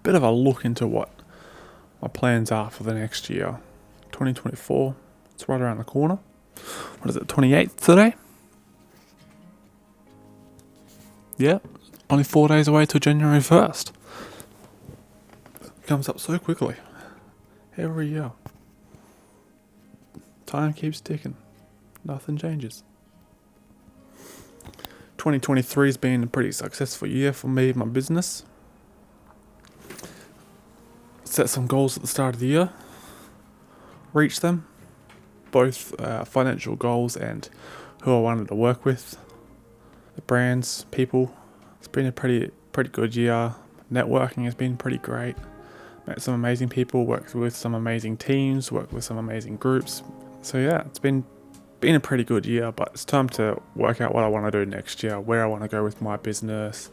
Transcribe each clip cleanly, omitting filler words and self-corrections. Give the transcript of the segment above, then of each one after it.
bit of a look into what my plans are for the next year. 2024, it's right around the corner. What is it, 28th today? Yeah, only 4 days away till January 1st. It comes up so quickly. Every year. Time keeps ticking. Nothing changes. 2023 has been a pretty successful year for me and my business. Set some goals at the start of the year. Reach them. Both financial goals and who I wanted to work with. The brands, people. It's been a pretty good year. Networking has been pretty great. Met some amazing people, worked with some amazing teams, worked with some amazing groups. So yeah, it's been a pretty good year, but it's time to work out what I want to do next year, where I want to go with my business.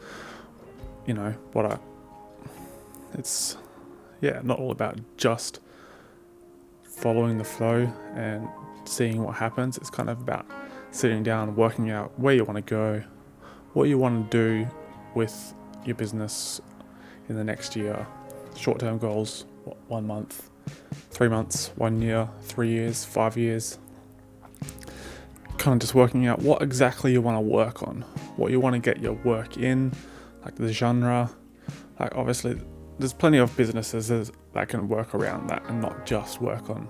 It's not all about just following the flow and seeing what happens. It's kind of about sitting down, working out where you want to go, what you want to do with your business in the next year. Short-term goals, 1 month, 3 months, 1 year, 3 years, 5 years. Kind of just working out what exactly you want to work on, what you want to get your work in, like the genre. Like obviously, there's plenty of businesses that can work around that and not just work on,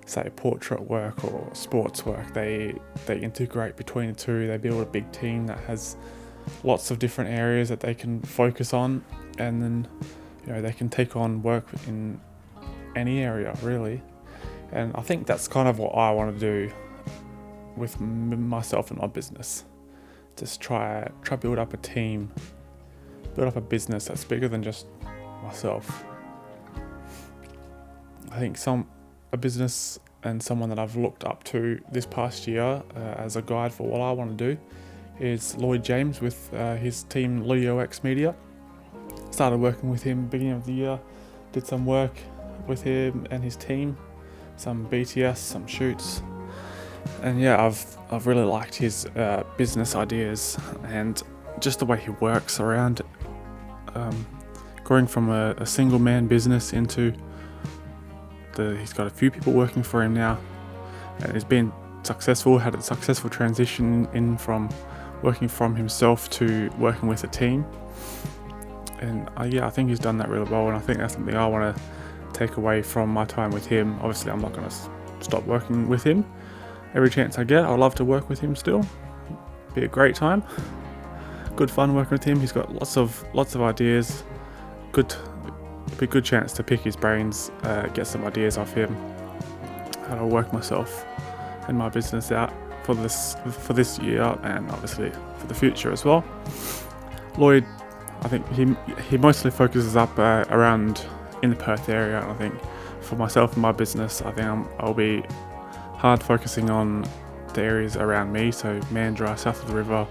say, portrait work or sports work. They integrate between the two. They build a big team that has lots of different areas that they can focus on, and then they can take on work in any area really. And I think that's kind of what I want to do with myself and my business. Just try build up a team, build up a business that's bigger than just myself. I think a business and someone that I've looked up to this past year as a guide for what I want to do is Lloyd James with his team Leo X Media. Started working with him beginning of the year, did some work with him and his team, some BTS, some shoots, and I've really liked his business ideas and just the way he works around going from a single man business into he's got a few people working for him now, and he's been successful, had a successful transition in from working from himself to working with a team. And I think he's done that really well, and I think that's something I want to take away from my time with him. Obviously, I'm not going to stop working with him. Every chance I get, I'd love to work with him still. Be a great time. Good fun working with him. He's got lots of ideas. Be a good chance to pick his brains, get some ideas off him. How to work myself and my business out for this year, and obviously for the future as well. Lloyd, I think he mostly focuses up around in the Perth area. I think for myself and my business, I think I'll be hard focusing on the areas around me, so Mandurah, south of the river,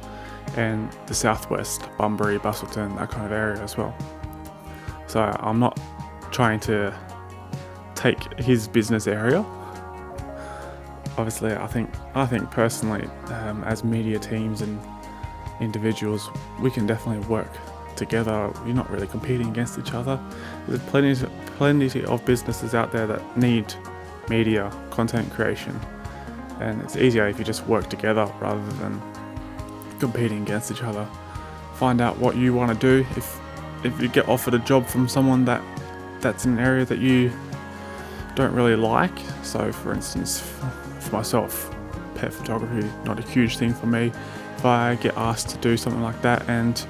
and the southwest, Bunbury, Busselton, that kind of area as well. So I'm not trying to take his business area. Obviously, I think personally, as media teams and individuals, we can definitely work together. You're not really competing against each other. There's plenty of businesses out there that need media, content creation, and it's easier if you just work together rather than competing against each other. Find out what you want to do. If you get offered a job from someone that's in an area that you don't really like, so for instance, for myself, pet photography, not a huge thing for me. If I get asked to do something like that, and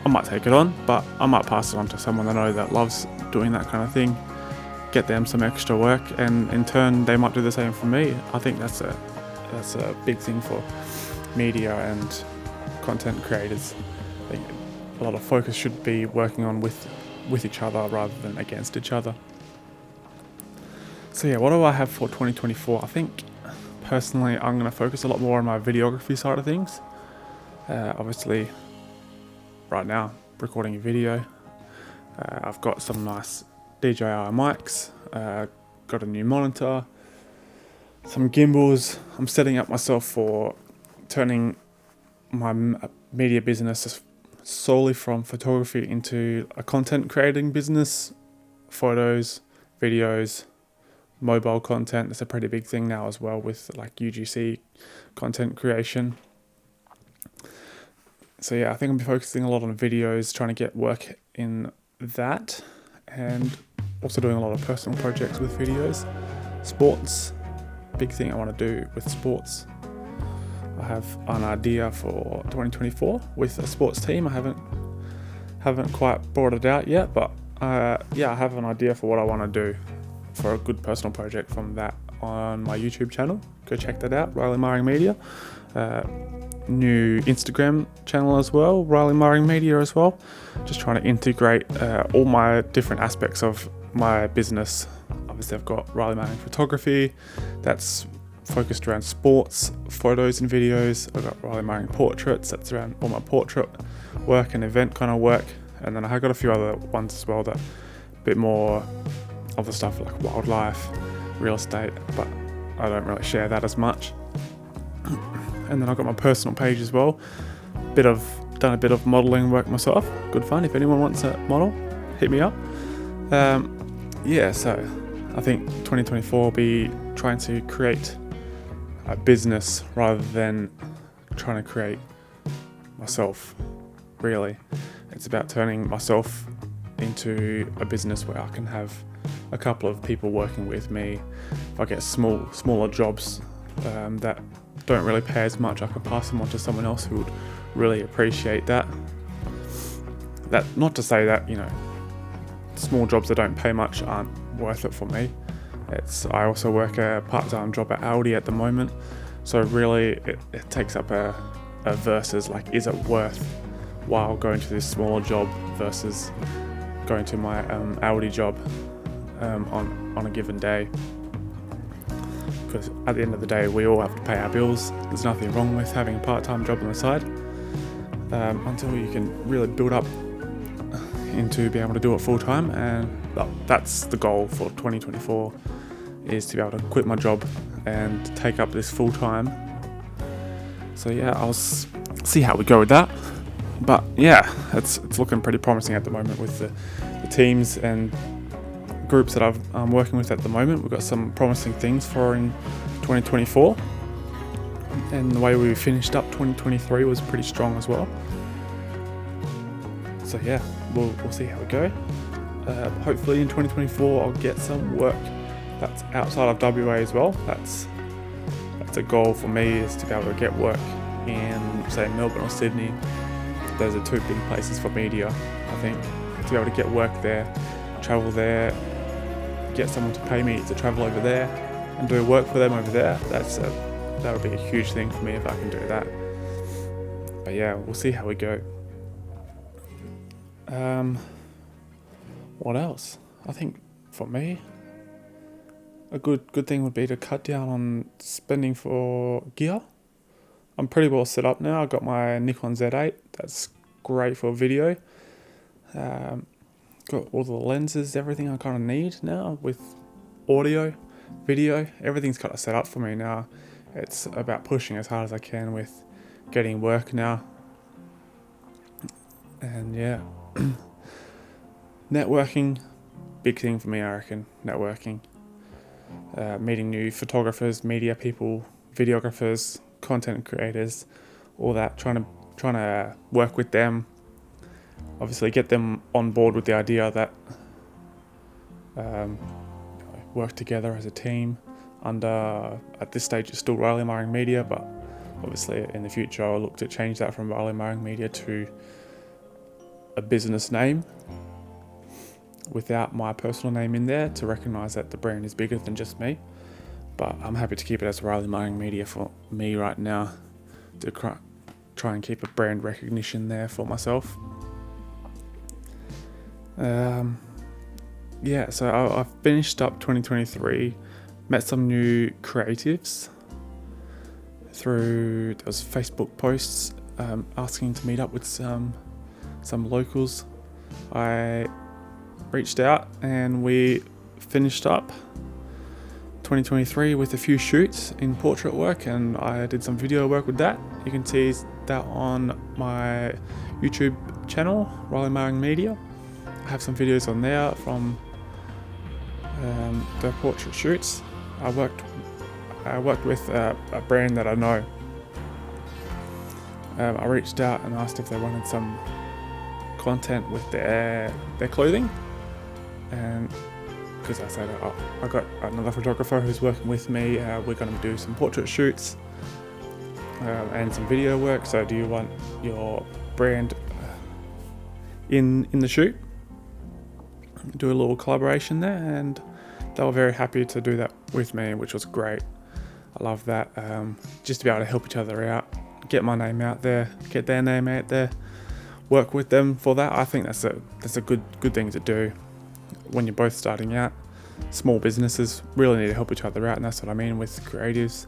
I might take it on, but I might pass it on to someone I know that loves doing that kind of thing, get them some extra work, and in turn they might do the same for me. I think that's a big thing for media and content creators. I think a lot of focus should be working on with each other rather than against each other. So what do I have for 2024? I think personally I'm going to focus a lot more on my videography side of things. Obviously right now recording a video. I've got some nice DJI mics, got a new monitor, some gimbals. I'm setting up myself for turning my media business solely from photography into a content creating business, photos, videos, mobile content. It's a pretty big thing now as well with like UGC content creation. So yeah, I think I'm focusing a lot on videos, trying to get work in that, and also doing a lot of personal projects with videos. Sports, big thing I want to do with sports. I have an idea for 2024 with a sports team. I haven't quite brought it out yet, but yeah, I have an idea for what I want to do for a good personal project from that on my YouTube channel. Go check that out, Riley Maring Media. New Instagram channel as well, Riley Maring Media as well. Just trying to integrate all my different aspects of my business. Obviously I've got Riley Maring Photography, that's focused around sports, photos and videos. I've got Riley Maring Portraits, that's around all my portrait work and event kind of work. And then I have got a few other ones as well that a bit more other stuff like wildlife, real estate, but I don't really share that as much. And then I've got my personal page as well. Done a bit of modelling work myself. Good fun. If anyone wants a model, hit me up. Yeah, so I think 2024 will be trying to create a business rather than trying to create myself, really. It's about turning myself into a business where I can have a couple of people working with me. If I get smaller jobs that don't really pay as much, I can pass them on to someone else who would really appreciate that. Not to say that, small jobs that don't pay much aren't worth it for me. I also work a part-time job at Aldi at the moment, so really it takes up a versus like, is it worthwhile going to this smaller job versus going to my Aldi job on a given day. Because at the end of the day, we all have to pay our bills. There's nothing wrong with having a part-time job on the side until you can really build up into being able to do it full-time. And that's the goal for 2024, is to be able to quit my job and take up this full-time. So yeah, I'll see how we go with that. But yeah, it's looking pretty promising at the moment with the teams and groups that I'm working with at the moment. We've got some promising things for in 2024, and the way we finished up 2023 was pretty strong as well. So yeah, we'll see how we go. Hopefully in 2024 I'll get some work that's outside of WA as well. That's a goal for me, is to be able to get work in, say, Melbourne or Sydney. Those are two big places for media, I think. To be able to get work there, travel there, get someone to pay me to travel over there and do work for them over there. That would be a huge thing for me if I can do that. But yeah, we'll see how we go. What else? I think for me, a good thing would be to cut down on spending for gear. I'm pretty well set up now. I've got my Nikon Z8. That's great for video. Got all the lenses, everything I kind of need now with audio, video. Everything's kind of set up for me now. It's about pushing as hard as I can with getting work now. And yeah, networking, big thing for me, I reckon. Networking, meeting new photographers, media people, videographers, content creators, all that. Trying to work with them. Obviously, get them on board with the idea that work together as a team. At this stage, it's still Riley Maring Media, but obviously in the future, I'll look to change that from Riley Maring Media to a business name without my personal name in there, to recognise that the brand is bigger than just me. But I'm happy to keep it as Riley Maring Media for me right now, to try and keep a brand recognition there for myself. Yeah, so I finished up 2023, met some new creatives through those Facebook posts asking to meet up with some locals. I reached out and we finished up 2023 with a few shoots in portrait work, and I did some video work with that. You can see that on my YouTube channel, Riley Marring Media. I have some videos on there from the portrait shoots. I worked with a brand that I know. I reached out and asked if they wanted some content with their clothing, and because I said, oh, I got another photographer who's working with me, we're going to do some portrait shoots and some video work, so do you want your brand in the shoot? Do a little collaboration there, and they were very happy to do that with me, which was great. I love that, just to be able to help each other out, get my name out there, get their name out there, work with them for that. I think that's a good thing to do when you're both starting out. Small businesses really need to help each other out, and that's what I mean with creatives.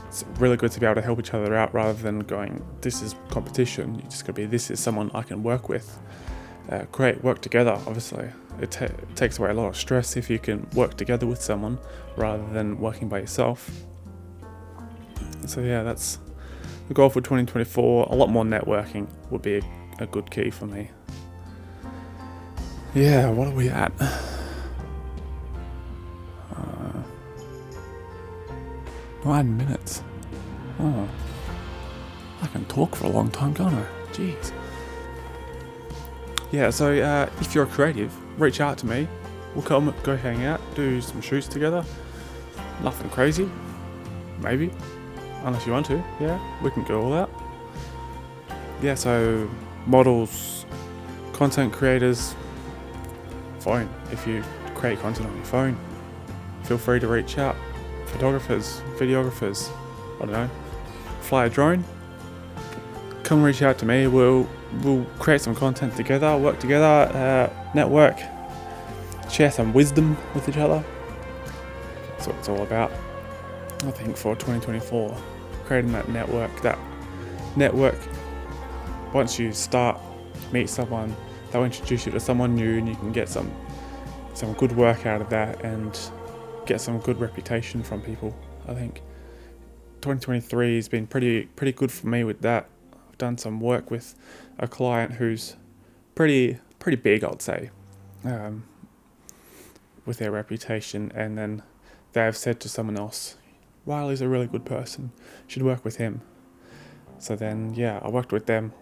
It's really good to be able to help each other out rather than going, this is competition. You just got to be, this is someone I can work with. Work together, obviously. It takes away a lot of stress if you can work together with someone rather than working by yourself. So yeah, that's the goal for 2024. A lot more networking would be a good key for me. Yeah, what are we at? 9 minutes. Oh, I can talk for a long time, can't I? Jeez. Yeah, so if you're a creative, reach out to me. We'll go hang out, do some shoots together. Nothing crazy, maybe, unless you want to. Yeah, we can go all out. Yeah, so models, content creators, phone. If you create content on your phone, feel free to reach out. Photographers, videographers, I don't know, fly a drone, come reach out to me. We'll create some content together, work together, network, share some wisdom with each other. That's what it's all about, I think, for 2024. Creating that network. Once you start, meet someone, they'll introduce you to someone new, and you can get some good work out of that and get some good reputation from people. I think 2023 has been pretty good for me with that. I've done some work with a client who's pretty big, I'd say, with their reputation, and then they've said to someone else, Riley's a really good person, you should work with him. So then yeah, I worked with them,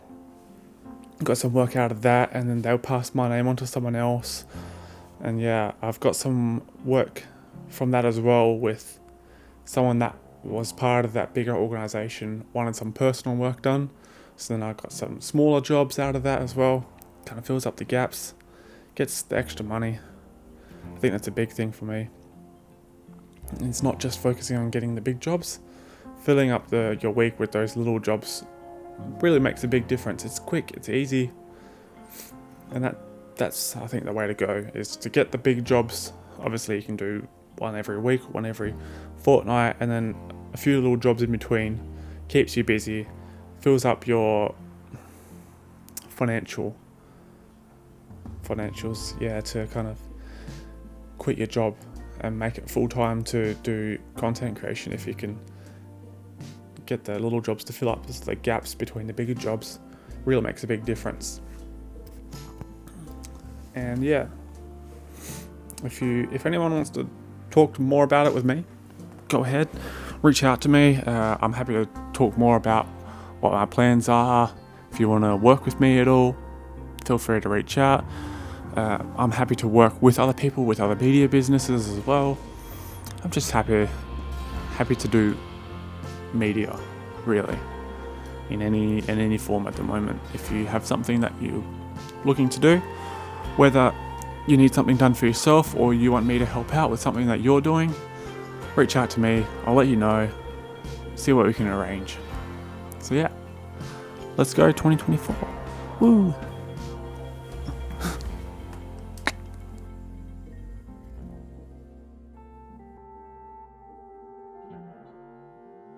got some work out of that, and then they'll pass my name on to someone else, and yeah, I've got some work from that as well with someone that was part of that bigger organisation, wanted some personal work done, so then I got some smaller jobs out of that as well. Kind of fills up the gaps, gets the extra money. I think that's a big thing for me. It's not just focusing on getting the big jobs. Filling up your week with those little jobs really makes a big difference. It's quick, it's easy, and that's I think the way to go, is to get the big jobs. Obviously you can do one every week, one every fortnight, and then a few little jobs in between. Keeps you busy, fills up your financials, yeah, to kind of quit your job and make it full time to do content creation. If you can get the little jobs to fill up the gaps between the bigger jobs, really makes a big difference. And yeah, if anyone wants to talk more about it with me, go ahead, reach out to me. I'm happy to talk more about what my plans are. If you want to work with me at all, feel free to reach out. I'm happy to work with other people, with other media businesses as well. I'm just happy to do media, really, in any form at the moment. If you have something that you're looking to do, whether you need something done for yourself or you want me to help out with something that you're doing, reach out to me. I'll let you know, see what we can arrange. So yeah, let's go 2024. Woo!